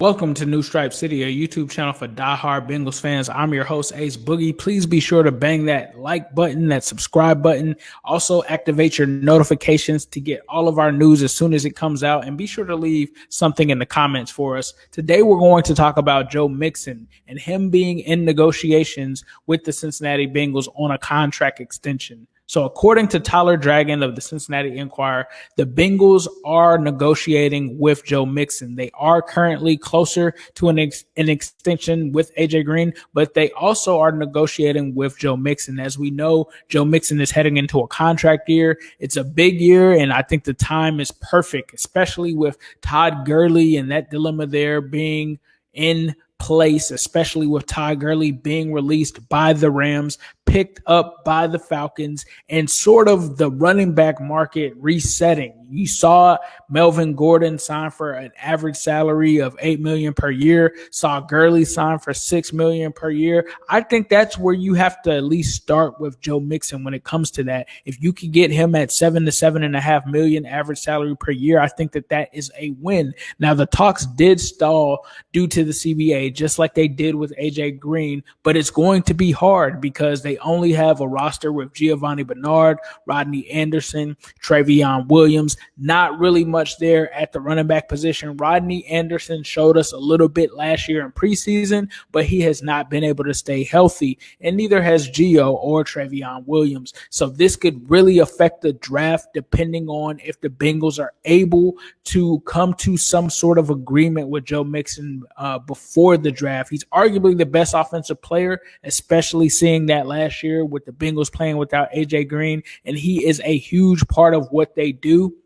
Welcome to New Stripe City, a YouTube channel for diehard Bengals fans. I'm your host, Ace Boogie. Please be sure to bang that like button, that subscribe button. Also, activate your notifications to get all of our news as soon as it comes out. And be sure to leave something in the comments for us. Today, we're going to talk about Joe Mixon and him being in negotiations with the Cincinnati Bengals on a contract extension. So according to Tyler Dragon of the Cincinnati Enquirer, the Bengals are negotiating with Joe Mixon. They are currently closer to an extension with AJ Green, but they also are negotiating with Joe Mixon. As we know, Joe Mixon is heading into a contract year. It's a big year, and I think the time is perfect, especially with Todd Gurley and that dilemma there being in place, especially with Todd Gurley being released by the Rams, picked up by the Falcons, and sort of the running back market resetting. You saw Melvin Gordon sign for an average salary of $8 million per year, saw Gurley sign for $6 million per year. I think that's where you have to at least start with Joe Mixon when it comes to that. If you could get him at $7 to $7.5 million average salary per year, I think that is a win. Now, the talks did stall due to the CBA, just like they did with AJ Green, but it's going to be hard because they only have a roster with Giovanni Bernard, Rodney Anderson, Travion Williams. Not really much there at the running back position. Rodney Anderson showed us a little bit last year in preseason, but he has not been able to stay healthy, and neither has Gio or Travion Williams. So this could really affect the draft depending on if the Bengals are able to come to some sort of agreement with Joe Mixon before the draft. He's arguably the best offensive player, especially seeing that last year with the Bengals playing without AJ Green, and he is a huge part of what they do.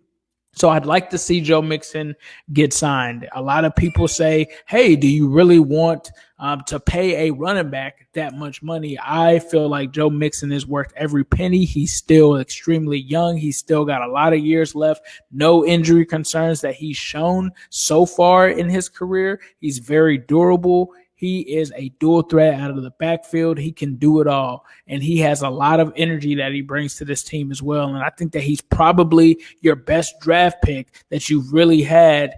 So I'd like to see Joe Mixon get signed. A lot of people say, hey, do you really want to pay a running back that much money? I feel like Joe Mixon is worth every penny. He's still extremely young. He's still got a lot of years left. No injury concerns that he's shown so far in his career. He's very durable. He is a dual threat out of the backfield. He can do it all. And he has a lot of energy that he brings to this team as well. And I think that he's probably your best draft pick that you've really had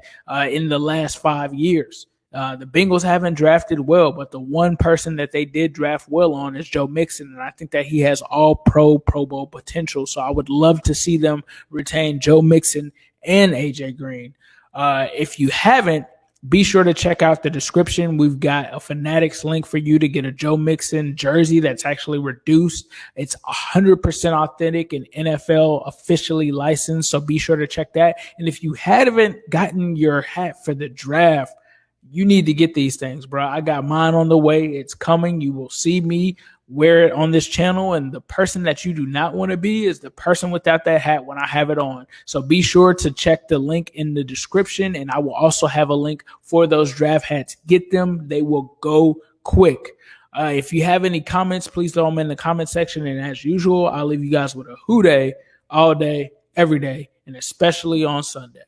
in the last 5 years. The Bengals haven't drafted well, but the one person that they did draft well on is Joe Mixon. And I think that he has all Pro Bowl potential. So I would love to see them retain Joe Mixon and AJ Green. If you haven't, be sure to check out the description. We've got a Fanatics link for you to get a Joe Mixon jersey that's actually reduced. It's 100% authentic and NFL officially licensed, so be sure to check that. And if you haven't gotten your hat for the draft, you need to get these things, bro. I got mine on the way. It's coming. You will see me wear it on this channel, and the person that you do not want to be is the person without that hat when I have it on. So be sure to check the link in the description, and I will also have a link for those draft hats. Get them. They will go quick. If you have any comments, please throw them in the comment section, and as usual, I'll leave you guys with a who day all day, every day, and especially on Sunday.